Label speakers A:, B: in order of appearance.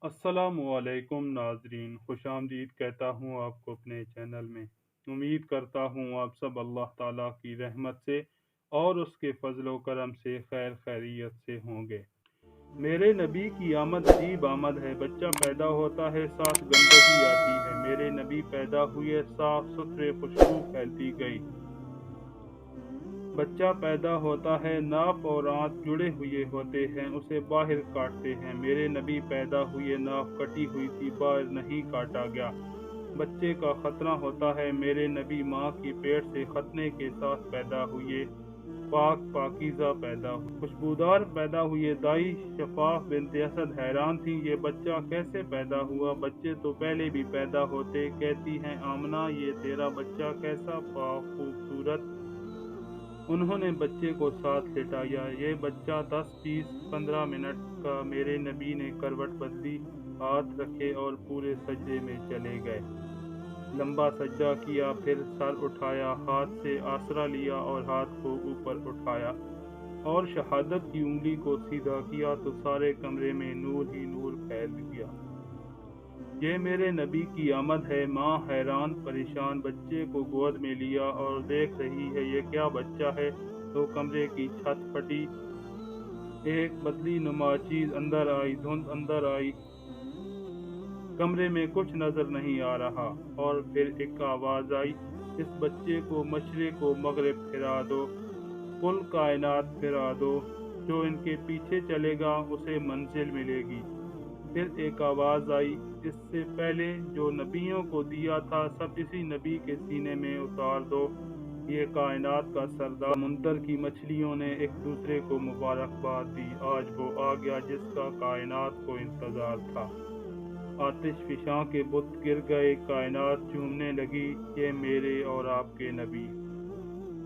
A: अस्सलामुअलैकुम नाजरीन, खुश आमदीद कहता हूँ आपको अपने चैनल में। उम्मीद करता हूँ आप सब अल्लाह ताला की रहमत से और उसके फजलो करम से खैर खैरियत से होंगे। मेरे नबी की आमद अजीब आमद है। बच्चा पैदा होता है, साथ गंदगी आती है। मेरे नबी पैदा हुए, साफ सुथरे, खुशबू फैलती गई। बच्चा पैदा होता है, नाप और आंत जुड़े हुए होते हैं, उसे बाहर काटते हैं। मेरे नबी पैदा हुए, नाप कटी हुई थी, बाहर नहीं काटा गया। बच्चे का खतना होता है। मेरे नबी माँ की पेट से खतने के साथ पैदा हुए, पाक पाकीज़ा पैदा हुए, खुशबूदार पैदा हुए। दाई शफाफ बिन्त असद हैरान थी, ये बच्चा कैसे पैदा हुआ? बच्चे तो पहले भी पैदा होते। कहती हैं आमना, ये तेरा बच्चा कैसा पाक खूबसूरत। उन्होंने बच्चे को साथ लिटाया। ये बच्चा 10, 20, 15 मिनट का। मेरे नबी ने करवट बदली, हाथ रखे और पूरे सजदे में चले गए। लंबा सजदा किया, फिर सर उठाया, हाथ से आसरा लिया और हाथ को ऊपर उठाया और शहादत की उंगली को सीधा किया तो सारे कमरे में नूर ही नूर फैल गया। ये मेरे नबी की आमद है। माँ हैरान परेशान बच्चे को गोद में लिया और देख रही है ये क्या बच्चा है। तो कमरे की छत फटी, एक बदली नुमा चीज अंदर आई, धुंध अंदर आई, कमरे में कुछ नजर नहीं आ रहा। और फिर एक आवाज आई, इस बच्चे को मशरिक व मगरिब फिरा दो, कुल कायनात फिरा दो। जो इनके पीछे चलेगा उसे मंजिल मिलेगी। फिर एक आवाज आई, इससे पहले जो नबियों को दिया था सब इसी नबी के सीने में उतार दो। ये कायनात का सरदार। समुंदर की मछलियों ने एक दूसरे को मुबारकबाद दी। आज वो आ गया जिसका कायनात को इंतजार था। आतिश फिशां के बुत गिर गए, कायनात झूमने लगी। ये मेरे और आपके नबी